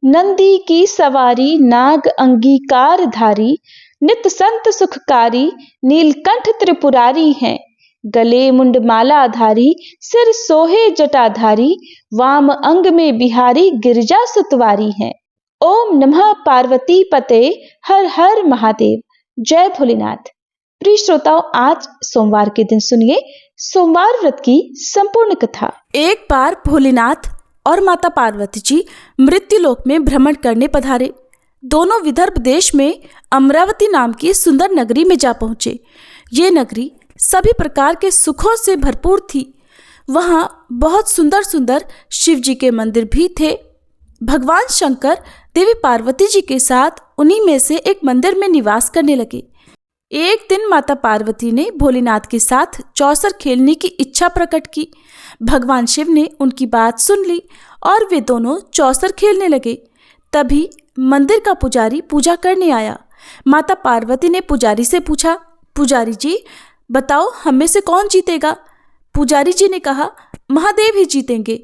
नंदी की सवारी नाग अंगीकार धारी, नित संत सुखकारी, नीलकंठ त्रिपुरारी हैं। गले मुंडमालाधारी, सिर सोहे जटाधारी, वाम अंग में बिहारी गिरिजा सुतवारी हैं। ओम नमः पार्वती पते, हर हर महादेव। जय भोलेनाथ। प्रिय श्रोताओं, आज सोमवार के दिन सुनिए सोमवार व्रत की संपूर्ण कथा। एक बार भोलेनाथ और माता पार्वती जी मृत्युलोक में भ्रमण करने पधारे। दोनों विदर्भ देश में अमरावती नाम की सुंदर नगरी में जा पहुंचे। ये नगरी सभी प्रकार के सुखों से भरपूर थी। वहां बहुत सुंदर सुंदर शिव जी के मंदिर भी थे। भगवान शंकर देवी पार्वती जी के साथ उन्हीं में से एक मंदिर में निवास करने लगे। एक दिन माता पार्वती ने भोलेनाथ के साथ चौसर खेलने की इच्छा प्रकट की। भगवान शिव ने उनकी बात सुन ली और वे दोनों चौसर खेलने लगे। तभी मंदिर का पुजारी पूजा करने आया। माता पार्वती ने पुजारी से पूछा, पुजारी जी बताओ हम में से कौन जीतेगा? पुजारी जी ने कहा, महादेव ही जीतेंगे।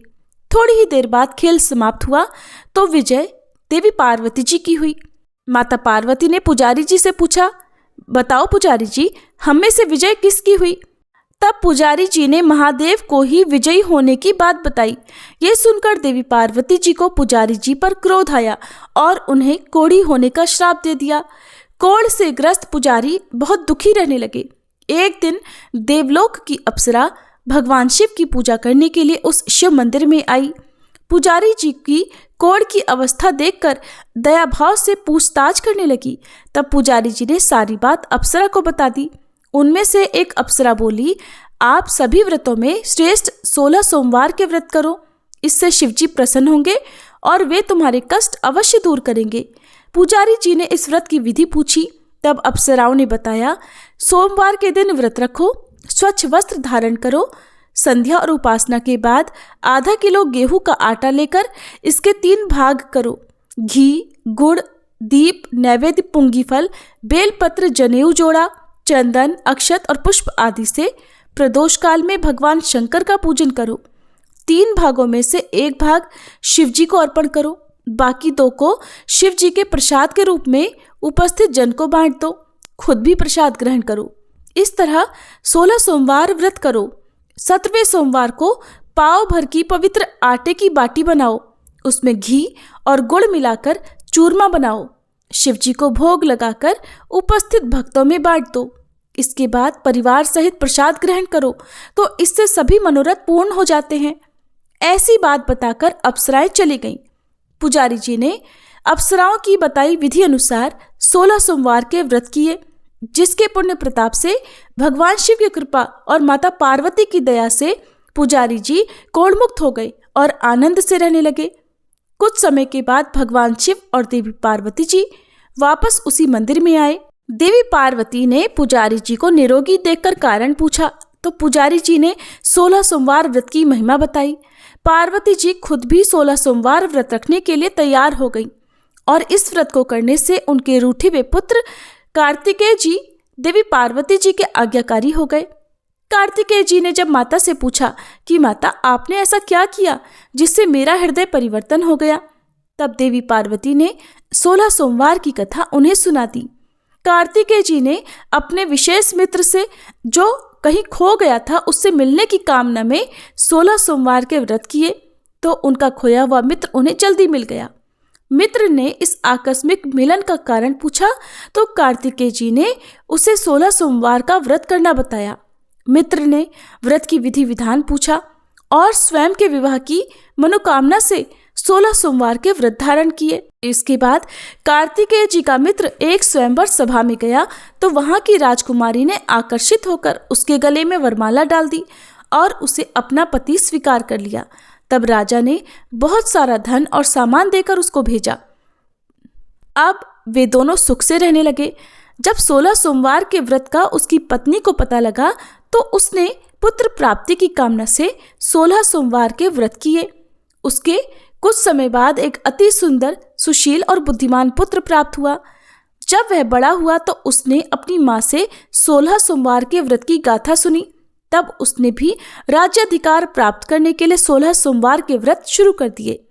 थोड़ी ही देर बाद खेल समाप्त हुआ तो विजय देवी पार्वती जी की हुई। माता पार्वती ने पुजारी जी से पूछा, बताओ पुजारी जी हम में से विजय किसकी हुई? तब पुजारी जी ने महादेव को ही विजयी होने की बात बताई। ये सुनकर देवी पार्वती जी को पुजारी जी पर क्रोध आया और उन्हें कोढ़ी होने का श्राप दे दिया। कोढ़ से ग्रस्त पुजारी बहुत दुखी रहने लगे। एक दिन देवलोक की अप्सरा भगवान शिव की पूजा करने के लिए उस शिव मंदिर में आई। पुजारी जी की कोढ़ की अवस्था देखकर दया भाव से पूछताछ करने लगी। तब पुजारी जी ने सारी बात अप्सरा को बता दी। उनमें से एक अप्सरा बोली, आप सभी व्रतों में श्रेष्ठ 16 सोमवार के व्रत करो। इससे शिवजी प्रसन्न होंगे और वे तुम्हारे कष्ट अवश्य दूर करेंगे। पुजारी जी ने इस व्रत की विधि पूछी। तब अप्सराओं ने बताया, सोमवार के दिन व्रत रखो, स्वच्छ वस्त्र धारण करो, संध्या और उपासना के बाद आधा किलो गेहूं का आटा लेकर इसके 3 भाग करो। घी, गुड़, दीप, नैवेद्य, पुंगी फल, बेलपत्र, जनेऊ जोड़ा, चंदन, अक्षत और पुष्प आदि से प्रदोष काल में भगवान शंकर का पूजन करो। 3 भागों में से 1 भाग शिव जी को अर्पण करो, बाकी 2 को शिव जी के प्रसाद के रूप में उपस्थित जन को बांट दो। खुद भी प्रसाद ग्रहण करो। इस तरह 16 सोमवार व्रत करो। 17वें सोमवार को पाव भर की पवित्र आटे की बाटी बनाओ, उसमें घी और गुड़ मिलाकर चूरमा बनाओ। शिव जी को भोग लगाकर उपस्थित भक्तों में बांट दो। इसके बाद परिवार सहित प्रसाद ग्रहण करो तो इससे सभी मनोरथ पूर्ण हो जाते हैं। ऐसी बात बताकर अप्सराएं चली गईं। पुजारी जी ने अप्सराओं की बताई विधि अनुसार 16 सोमवार के व्रत किए, जिसके पुण्य प्रताप से भगवान शिव की कृपा और माता पार्वती की दया से पुजारी जी कोढ़मुक्त हो गए और आनंद से रहने लगे। कुछ समय के बाद भगवान शिव और देवी पार्वती जी वापस उसी मंदिर में आए। देवी पार्वती ने पुजारी जी को निरोगी देखकर कारण पूछा तो पुजारी जी ने 16 सोमवार व्रत की महिमा बताई। पार्वती जी खुद भी 16 सोमवार व्रत रखने के लिए तैयार हो गई और इस व्रत को करने से उनके रूठे हुए पुत्र कार्तिकेय जी देवी पार्वती जी के आज्ञाकारी हो गए। कार्तिकेय जी ने जब माता से पूछा कि माता आपने ऐसा क्या किया जिससे मेरा हृदय परिवर्तन हो गया, तब देवी पार्वती ने 16 सोमवार की कथा उन्हें सुना दी। कार्तिकेय जी ने अपने विशेष मित्र से जो कहीं खो गया था उससे मिलने की कामना में 16 सोमवार के व्रत किए तो उनका खोया हुआ मित्र उन्हें जल्दी मिल गया। मित्र ने इस आकस्मिक मिलन का कारण पूछा तो कार्तिकेय जी ने उसे 16 सोमवार का व्रत करना बताया। मित्र ने व्रत की विधि विधान पूछा और स्वयं के विवाह की मनोकामना से 16 सोमवार के व्रत धारण किए। इसके बाद कार्तिकेय जी का मित्र एक स्वयंवर सभा में गया तो वहां की राजकुमारी ने आकर्षित होकर उसके गले में वरमाला डाल दी और उसे अपना पति स्वीकार कर लिया। तब राजा ने बहुत सारा धन और सामान देकर उसको भेजा। अब वे दोनों सुख से रहने लगे। जब 16 सोमवार के व्रत का उसकी पत्नी को पता लगा तो उसने पुत्र प्राप्ति की कामना से 16 सोमवार के व्रत किए। उसके कुछ समय बाद एक अति सुंदर, सुशील और बुद्धिमान पुत्र प्राप्त हुआ। जब वह बड़ा हुआ तो उसने अपनी माँ से 16 सोमवार के व्रत की गाथा सुनी। तब उसने भी राज्याधिकार प्राप्त करने के लिए 16 सोमवार के व्रत शुरू कर दिए।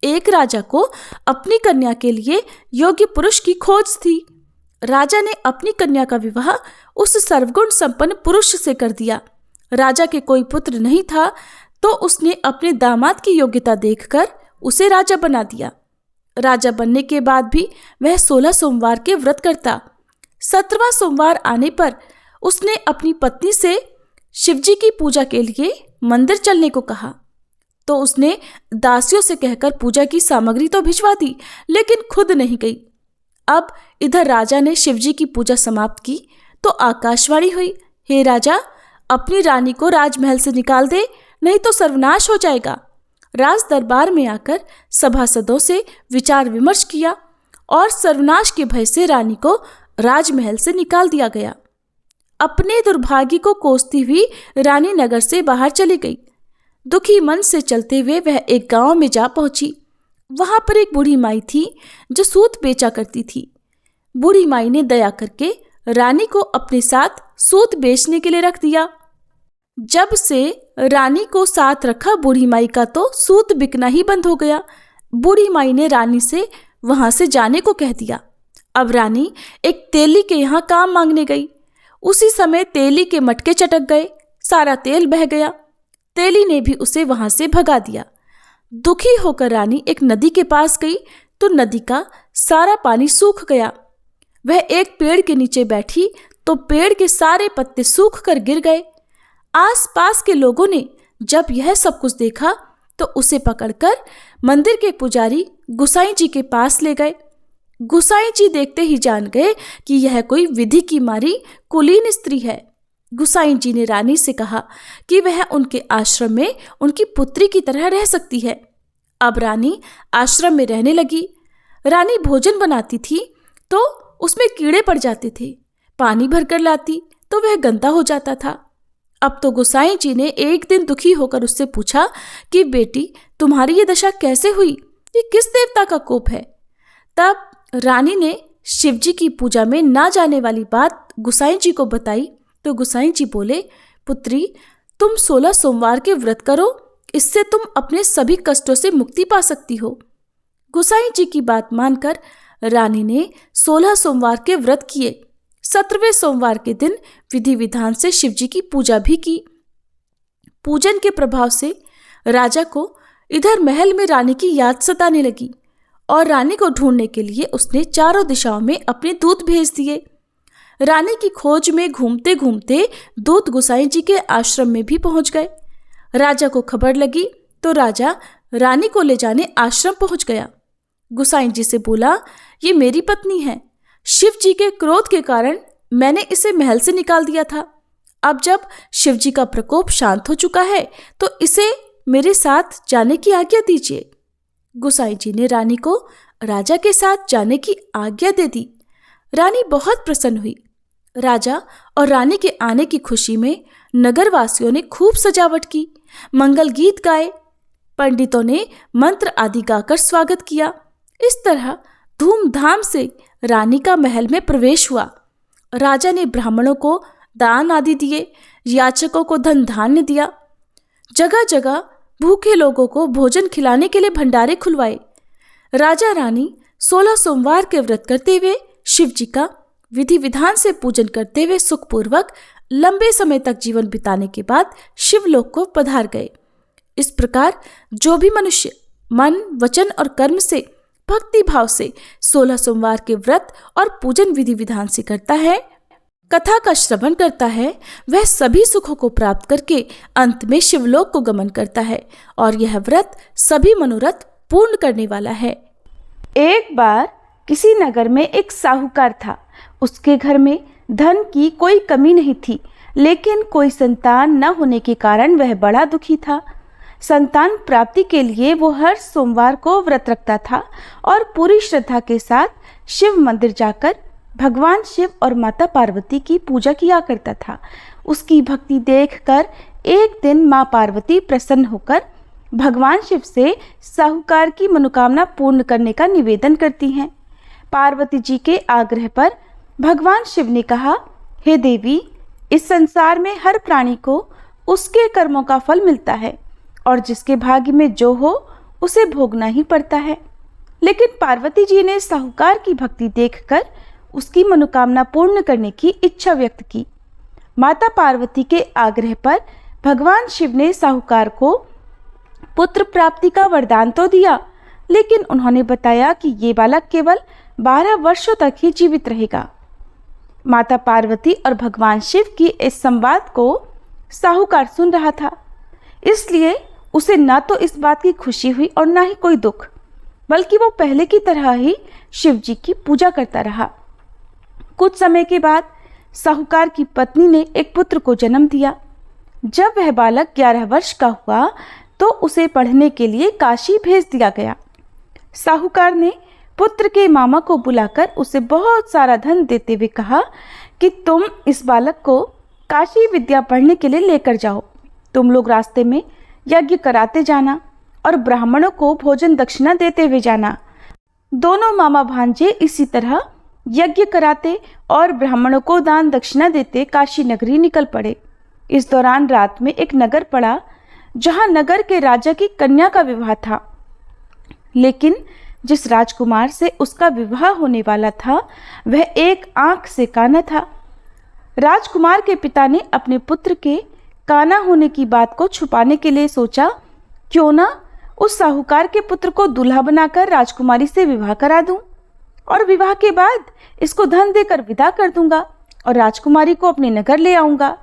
एक राजा को अपनी कन्या के लिए योग्य पुरुष की खोज थी। राजा ने अपनी कन्या का विवाह उस सर्वगुण संपन्न पुरुष से कर दिया। राजा के कोई पुत्र नहीं था तो उसने अपने दामाद की योग्यता देखकर उसे राजा बना दिया। राजा बनने के बाद भी वह 16 सोमवार के व्रत करता। 17वां सोमवार आने पर उसने अपनी पत्नी से शिवजी की पूजा के लिए मंदिर चलने को कहा तो उसने दासियों से कहकर पूजा की सामग्री तो भिजवा दी, लेकिन खुद नहीं गई। अब इधर राजा ने शिवजी की पूजा समाप्त की तो आकाशवाणी हुई, हे राजा, अपनी रानी को राजमहल से निकाल दे, नहीं तो सर्वनाश हो जाएगा। राज दरबार में आकर सभासदों से विचार विमर्श किया और सर्वनाश के भय से रानी को राजमहल से निकाल दिया गया। अपने दुर्भाग्य को कोसती हुई रानी नगर से बाहर चली गई। दुखी मन से चलते हुए वह एक गांव में जा पहुंची। वहां पर एक बूढ़ी माई थी जो सूत बेचा करती थी। बूढ़ी माई ने दया करके रानी को अपने साथ सूत बेचने के लिए रख दिया। जब से रानी को साथ रखा, बूढ़ी माई का तो सूत बिकना ही बंद हो गया। बूढ़ी माई ने रानी से वहां से जाने को कह दिया। अब रानी एक तेली के यहाँ काम मांगने गई। उसी समय तेली के मटके चटक गए, सारा तेल बह गया। तेली ने भी उसे वहां से भगा दिया। दुखी होकर रानी एक नदी के पास गई तो नदी का सारा पानी सूख गया। वह एक पेड़ के नीचे बैठी तो पेड़ के सारे पत्ते सूख कर गिर गए। आसपास के लोगों ने जब यह सब कुछ देखा तो उसे पकड़कर मंदिर के पुजारी गुसाई जी के पास ले गए। गुसाई जी देखते ही जान गए कि यह कोई विधि की मारी कुलीन स्त्री है। गुसाई जी ने रानी से कहा कि वह उनके आश्रम में उनकी पुत्री की तरह रह सकती है। अब रानी आश्रम में रहने लगी। रानी भोजन बनाती थी तो उसमें कीड़े पड़ जाते थे। पानी भरकर लाती तो वह गंदा हो जाता था। अब तो गुसाई जी ने एक दिन दुखी होकर उससे पूछा कि बेटी, तुम्हारी ये दशा कैसे हुई? ये किस देवता का कोप है? तब रानी ने शिवजी की पूजा में ना जाने वाली बात गुसाई जी को बताई तो गुसाई जी बोले, पुत्री, तुम 16 सोमवार के व्रत करो, इससे तुम अपने सभी कष्टों से मुक्ति पा सकती हो। गुसाई जी की बात मानकर रानी ने 16 सोमवार के व्रत किए। 17वें सोमवार के दिन विधि विधान से शिवजी की पूजा भी की। पूजन के प्रभाव से राजा को इधर महल में रानी की याद सताने लगी और रानी को ढूंढने के लिए उसने चारों दिशाओं में अपने दूत भेज दिए। रानी की खोज में घूमते घूमते दूत गुसाई जी के आश्रम में भी पहुंच गए। राजा को खबर लगी तो राजा रानी को ले जाने आश्रम पहुंच गया। गुसाई जी से बोला, ये मेरी पत्नी है। शिव जी के क्रोध के कारण मैंने इसे महल से निकाल दिया था। अब जब शिव जी का प्रकोप शांत हो चुका है तो इसे मेरे साथ जाने की आज्ञा दीजिए। गुसाई जी ने रानी को राजा के साथ जाने की आज्ञा दे दी। रानी बहुत प्रसन्न हुई। राजा और रानी के आने की खुशी में नगरवासियों ने खूब सजावट की, मंगल गीत गाए, पंडितों ने मंत्र आदि गाकर स्वागत किया। इस तरह धूमधाम से रानी का महल में प्रवेश हुआ। राजा ने ब्राह्मणों को दान आदि दिए, याचकों को धन धान्य दिया। जगह जगह भूखे लोगों को भोजन खिलाने के लिए भंडारे खुलवाए। राजा रानी 16 सोमवार के व्रत करते हुए शिव जी का विधि विधान से पूजन करते हुए सुखपूर्वक लंबे समय तक जीवन बिताने के बाद शिवलोक को पधार गए। इस प्रकार जो भी मनुष्य मन, वचन और कर्म से भक्ति भाव से 16 सोमवार के व्रत और पूजन विधि विधान से करता है, कथा का श्रवण करता है, वह सभी सुखों को प्राप्त करके अंत में शिवलोक को गमन करता है और यह व्रत सभी मनोरथ पूर्ण करने वाला है। एक बार किसी नगर में एक साहूकार था। उसके घर में धन की कोई कमी नहीं थी, लेकिन कोई संतान न होने के कारण वह बड़ा दुखी था। संतान प्राप्ति के लिए वो हर सोमवार को व्रत रखता था और पूरी श्रद्धा के साथ शिव मंदिर जाकर भगवान शिव और माता पार्वती की पूजा किया करता था। उसकी भक्ति देखकर एक दिन माँ पार्वती प्रसन्न होकर भगवान शिव से साहूकार की मनोकामना पूर्ण करने का निवेदन करती हैं। पार्वती जी के आग्रह पर भगवान शिव ने कहा, हे देवी, इस संसार में हर प्राणी को उसके कर्मों का फल मिलता है और जिसके भाग्य में जो हो उसे भोगना ही पड़ता है। लेकिन पार्वती जी ने साहूकार की भक्ति देखकर उसकी मनोकामना पूर्ण करने की इच्छा व्यक्त की। माता पार्वती के आग्रह पर भगवान शिव ने साहूकार को पुत्र प्राप्ति का वरदान तो दिया, लेकिन उन्होंने बताया कि ये बालक केवल 12 वर्षों तक ही जीवित रहेगा। माता पार्वती और भगवान शिव की इस संवाद को साहूकार सुन रहा था, इसलिए उसे ना तो इस बात की खुशी हुई और ना ही कोई दुख, बल्कि वो पहले की तरह ही शिव जी की पूजा करता रहा। कुछ समय के बाद साहूकार की पत्नी ने एक पुत्र को जन्म दिया। जब वह बालक 11 वर्ष का हुआ तो उसे पढ़ने के लिए काशी भेज दिया गया। साहूकार ने पुत्र के मामा को बुलाकर उसे बहुत सारा धन देते हुए कहा कि तुम इस बालक को काशी विद्या पढ़ने के लिए लेकर जाओ। तुम लोग रास्ते में यज्ञ कराते जाना और ब्राह्मणों को भोजन दक्षिणा देते हुए जाना। दोनों मामा भांजे इसी तरह यज्ञ कराते और ब्राह्मणों को दान दक्षिणा देते काशी नगरी निकल पड़े। इस दौरान रात में एक नगर पड़ा जहां नगर के राजा की कन्या का विवाह था, लेकिन जिस राजकुमार से उसका विवाह होने वाला था वह एक आंख से काना था। राजकुमार के पिता ने अपने पुत्र के काना होने की बात को छुपाने के लिए सोचा, क्यों ना उस साहूकार के पुत्र को दूल्हा बनाकर राजकुमारी से विवाह करा दूं और विवाह के बाद इसको धन देकर विदा कर दूंगा और राजकुमारी को अपने नगर ले आऊंगा।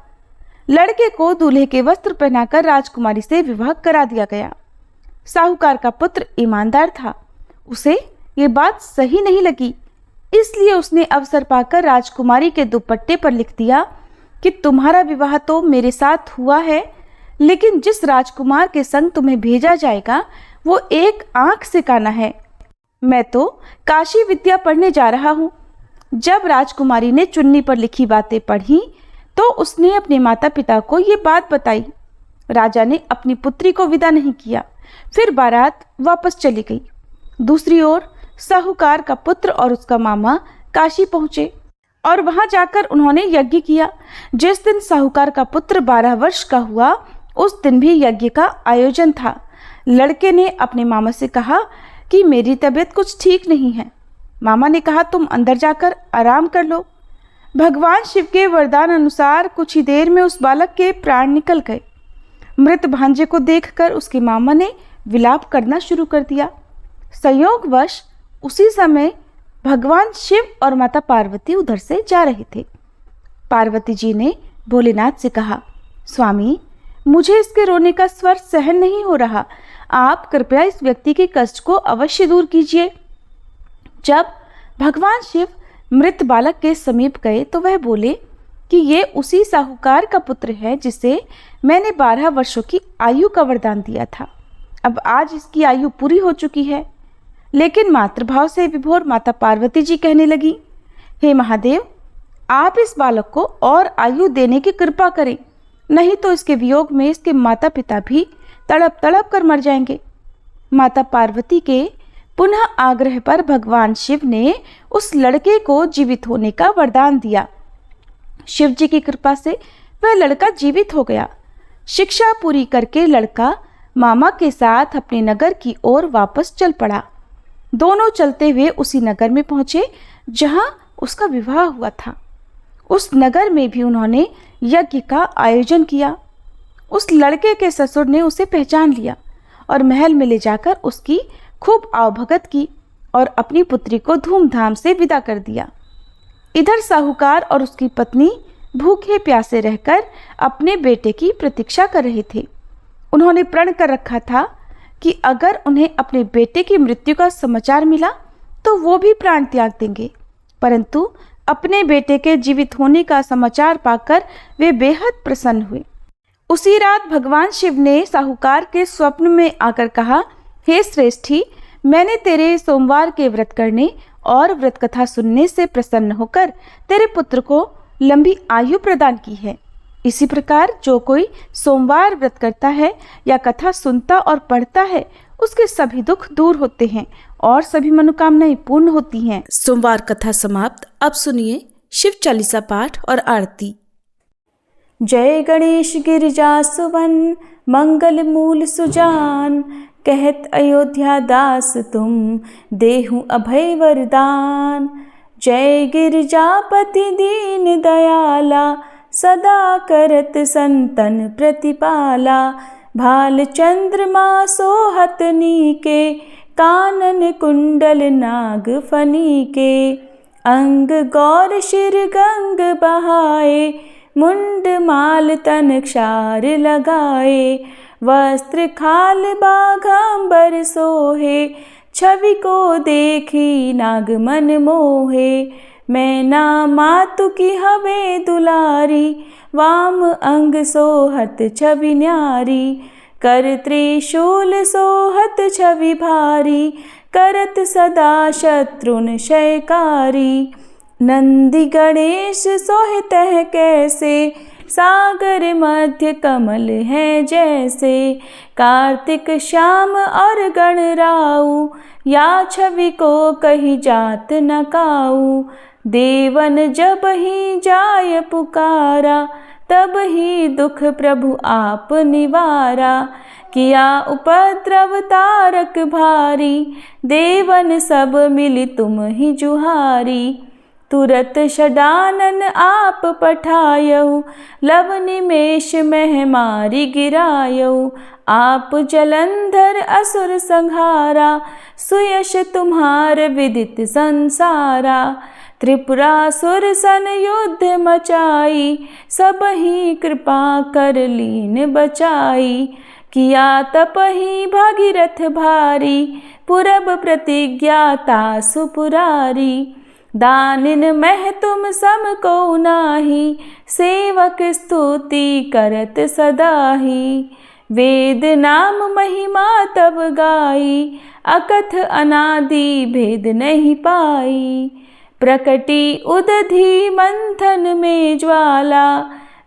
लड़के को दूल्हे के वस्त्र पहनाकर राजकुमारी से विवाह करा दिया गया। साहूकार का पुत्र ईमानदार था, उसे ये बात सही नहीं लगी, इसलिए उसने अवसर पाकर राजकुमारी के दुपट्टे पर लिख दिया कि तुम्हारा विवाह तो मेरे साथ हुआ है, लेकिन जिस राजकुमार के संग तुम्हें भेजा जाएगा वो एक आंख से काना है। मैं तो काशी विद्या पढ़ने जा रहा हूँ। जब राजकुमारी ने चुन्नी पर लिखी बातें पढ़ी तो उसने अपने माता पिता को ये बात बताई। राजा ने अपनी पुत्री को विदा नहीं किया, फिर बारात वापस चली गई। दूसरी ओर साहूकार का पुत्र और उसका मामा काशी पहुंचे और वहां जाकर उन्होंने यज्ञ किया। जिस दिन साहूकार का पुत्र 12 वर्ष का हुआ उस दिन भी यज्ञ का आयोजन था। लड़के ने अपने मामा से कहा कि मेरी तबीयत कुछ ठीक नहीं है। मामा ने कहा तुम अंदर जाकर आराम कर लो। भगवान शिव के वरदान अनुसार कुछ ही देर में उस बालक के प्राण निकल गए। मृत भांजे को देखकर उसके मामा ने विलाप करना शुरू कर दिया। संयोगवश उसी समय भगवान शिव और माता पार्वती उधर से जा रहे थे। पार्वती जी ने भोलेनाथ से कहा, स्वामी मुझे इसके रोने का स्वर सहन नहीं हो रहा, आप कृपया इस व्यक्ति के कष्ट को अवश्य दूर कीजिए। जब भगवान शिव मृत बालक के समीप गए तो वह बोले कि ये उसी साहूकार का पुत्र है जिसे मैंने 12 वर्षों की आयु का वरदान दिया था। अब आज इसकी आयु पूरी हो चुकी है। लेकिन मातृभाव से विभोर माता पार्वती जी कहने लगी, हे महादेव, आप इस बालक को और आयु देने की कृपा करें, नहीं तो इसके वियोग में इसके माता पिता भी तड़प तड़प कर मर जाएंगे। माता पार्वती के पुनः आग्रह पर भगवान शिव ने उस लड़के को जीवित होने का वरदान दिया। शिव जी की कृपा से वह लड़का जीवित हो गया। शिक्षा पूरी करके लड़का मामा के साथ अपने नगर की ओर वापस चल पड़ा। दोनों चलते हुए उसी नगर में पहुंचे जहां उसका विवाह हुआ था। उस नगर में भी उन्होंने यज्ञ का आयोजन किया। उस लड़के के ससुर ने उसे पहचान लिया और महल में ले जाकर उसकी खूब आवभगत की और अपनी पुत्री को धूमधाम से विदा कर दिया। इधर साहूकार और उसकी पत्नी भूखे प्यासे रहकर अपने बेटे की प्रतीक्षा कर रहे थे। उन्होंने प्रण कर रखा था कि अगर उन्हें अपने बेटे की मृत्यु का समाचार मिला तो वो भी प्राण त्याग देंगे, परंतु अपने बेटे के जीवित होने का समाचार पाकर वे बेहद प्रसन्न हुए। उसी रात भगवान शिव ने साहूकार के स्वप्न में आकर कहा, हे श्रेष्ठी, मैंने तेरे सोमवार के व्रत करने और व्रत कथा सुनने से प्रसन्न होकर तेरे पुत्र को लंबी आयु प्रदान की है। इसी प्रकार जो कोई सोमवार व्रत करता है या कथा सुनता और पढ़ता है उसके सभी दुख दूर होते हैं और सभी मनोकामनाएं पूर्ण होती हैं। सोमवार कथा समाप्त। अब सुनिए शिव चालीसा पाठ और आरती। जय गणेश गिरिजा सुवन मंगल मूल सुजान, कहत अयोध्या दास तुम देहु अभय वरदान। जय गिरजापति दीन दयाला सदा करत संतन प्रतिपाला। भाल चंद्रमा सोहत नीके कानन कुंडल नाग फनी के। अंग गौर शिर गंग बहाए मुंड माल तन क्षार लगाए। वस्त्र खाल बाघांबर सोहे छवि को देखी नाग मन मोहे। मैना मातु की हवे दुलारी वाम अंग सोहत छवि न्यारी। कर त्रिशूल सोहत छवि भारी करत सदा शत्रुन क्षयकारी। नंदी गणेश सोहित है कैसे सागर मध्य कमल है जैसे। कार्तिक श्याम और गणराऊ या छवि को कही जात न काऊ। देवन जब ही जाय पुकारा तब ही दुख प्रभु आप निवारा। किया उपद्रव तारक भारी देवन सब मिली तुम ही जुहारी। तुरत षडानन आप पठायऊ लव निमेष मह मारी गिरायऊ। आप जलंधर असुर संहारा सुयश तुम्हार विदित संसारा। त्रिपुरासुर सन युद्ध मचाई सब ही कृपा कर लीन बचाई। किया तप ही भागीरथ भारी पुरब प्रतिज्ञाता सुपुरारी। दानिन मह तुम सम को नाही सेवक स्तुति करत सदाही। वेद नाम महिमा तब गाई अकथ अनादि भेद नहीं पाई। प्रकटी उदधि मंथन में ज्वाला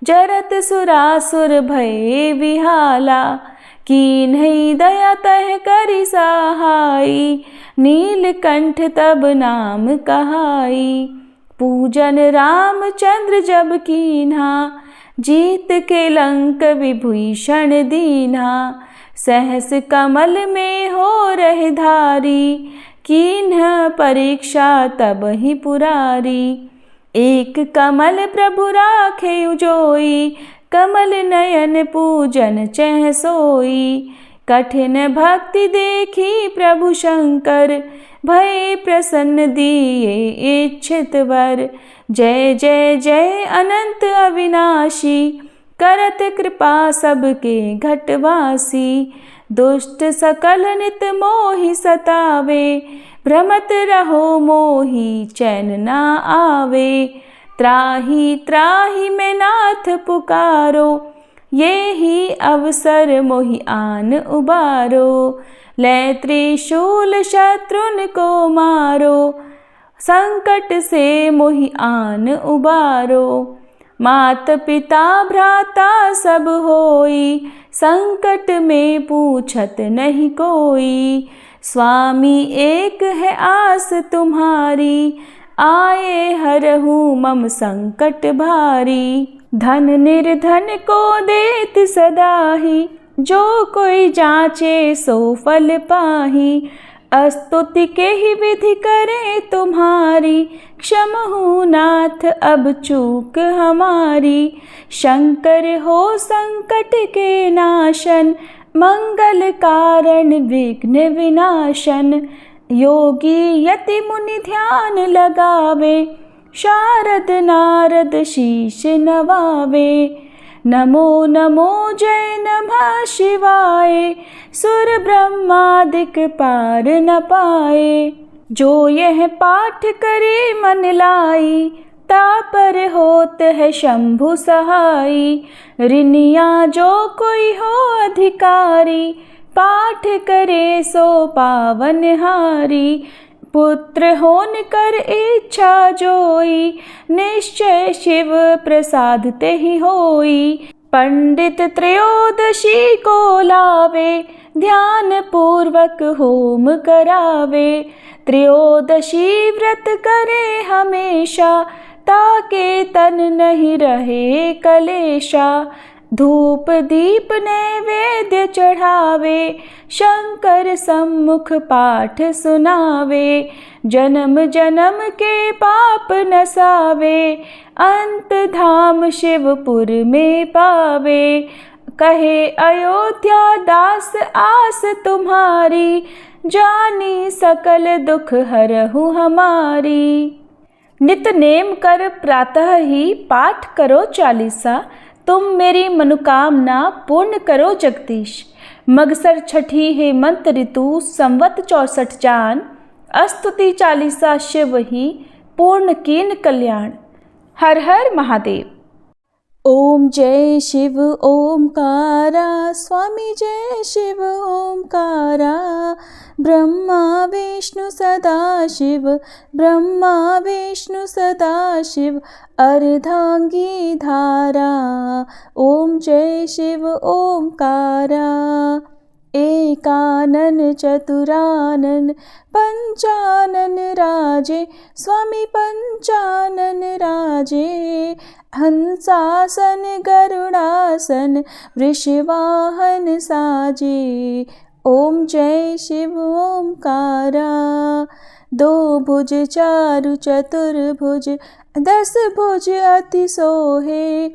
जरत सुरासुर भय विहाला। कीन्ही दया तह करि सहाई नीलकंठ तब नाम कहाई। पूजन रामचंद्र जब कीन्हा जीत के लंक विभीषण दीन्हा। सहस कमल में हो रहे धारी कीन्ह परीक्षा तब ही पुरारी। एक कमल प्रभु राखे उजोई कमल नयन पूजन चह सोई। कठिन भक्ति देखी प्रभु शंकर भय प्रसन्न दिए इच्छित वर। जय जय जय अनंत अविनाशी करत कृपा सबके घटवासी। दुष्ट सकल नित मोहि सतावे भ्रमत रहो मोहि चैन ना आवे। त्राहि त्राहि मैं नाथ पुकारो ये ही अवसर मोहि आन उबारो। लै त्रिशूल शत्रुन को मारो संकट से मोहि आन उबारो। मात पिता भ्राता सब होई संकट में पूछत नहीं कोई। स्वामी एक है आस तुम्हारी आए हरहु मम संकट भारी। धन निर्धन को देत सदाही जो कोई जाचे सो फल पाही। स्तुति के ही विधि करे तुम्हारी क्षमहु नाथ अब चूक हमारी। शंकर हो संकट के नाशन मंगल कारण विघ्न विनाशन। योगी यति मुनि ध्यान लगावे शारद नारद शीश नवावे। नमो नमो जय नमः शिवाय सुर ब्रह्मादिक पार न पाए। जो यह पाठ करे मन लाई तापर होत है शंभु सहाई। ऋनिया जो कोई हो अधिकारी पाठ करे सो पावन हारी। पुत्र होन कर इच्छा जोई निश्चय शिव प्रसाद ते ही होई। पंडित त्रयोदशी को लावे ध्यान पूर्वक होम करावे। त्रयोदशी व्रत करे हमेशा ताके तन नहीं रहे कलेशा। धूप दीप नैवेद्य चढ़ावे, शंकर सम्मुख पाठ सुनावे। जन्म जन्म के पाप नसावे, अंत धाम शिवपुर में पावे। कहे अयोध्या दास आस तुम्हारी, जानी सकल दुख हरहु हमारी। नित नेम कर प्रातः ही पाठ करो चालीसा, तुम मेरी मनोकामना पूर्ण करो जगदीश। मगसर छठी हेमंत ऋतु संवत 64 जान, स्तुति चालीसा शिव ही पूर्ण कीन कल्याण। हर हर महादेव। ओम जय शिव ओमकारा, स्वामी जय शिव ओमकारा। ब्रह्मा विष्णु सदा शिव, ब्रह्मा विष्णु सदा शिव, अर्धांगी धारा। ओम जय शिव ओमकारा। एकानन चतुरानन पंचानन राजे, स्वामी पंचानन राजे। हंसासन गरुड़ासन वृषवाहन साजे। ओम जय शिव ओमकारा। दो भुज चारु चतुर्भुज, 10 भुज अति सोहे,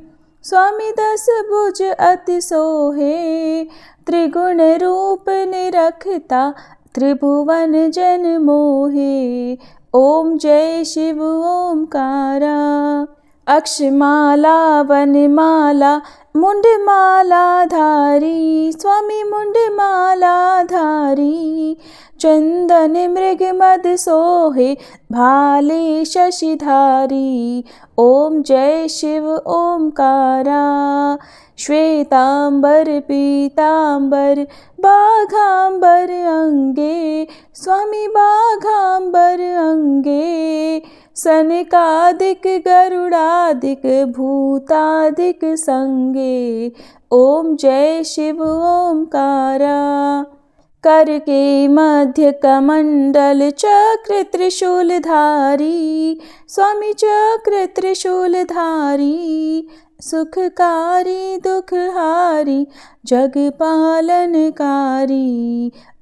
स्वामी 10 भुज अति सोहे। त्रिगुण रूप निरखता, त्रिभुवन जन मोहे। ओम जय शिव ओमकारा। अक्षमाला वनमाला मुंडमाला धारी, स्वामी मुंडमाला धारी। चंदन मृग मद सोहे, भाले शशिधारी। ओम जय शिव ओमकारा। श्वेतांबर पीतांबर बाघांबर अंगे, स्वामी बाघांबर अंगे। सनकादिक गरुड़ादिक भूतादिक संगे। ओम जय शिव ओमकारा। कर के मध्य कमंडल चक्र त्रिशूलधारी, स्वामी चक्र त्रिशूलधारी। सुखकारी दुखहारी जग पालनकारी।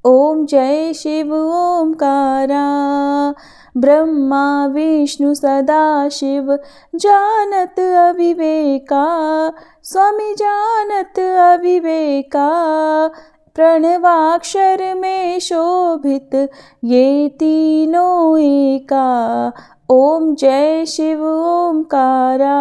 ओम जय शिव ओमकारा। ब्रह्मा विष्णु सदा शिव, जानत अविवेका, स्वामी जानत अविवेका। प्रणवाक्षर में शोभित ये तीनों एका। ओम जय शिव ओमकारा।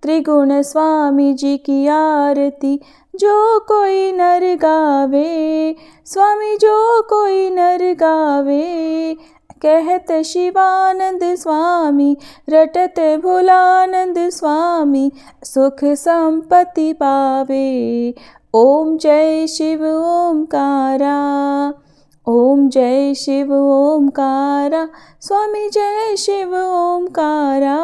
त्रिगुण स्वामी जी की आरती जो कोई नर गावे, स्वामी जो कोई नर गावे। कहत शिवानंद स्वामी, रटत भोलानंद स्वामी, सुख संपत्ति पावे। ओम जय शिव ओमकारा। ओम जय शिव ओमकारा, स्वामी जय शिव ओमकारा।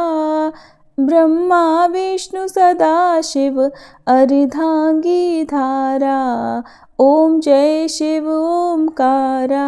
ब्रह्मा विष्णु सदा शिव, अर्धांगी धारा। ओम जय शिव ओमकारा।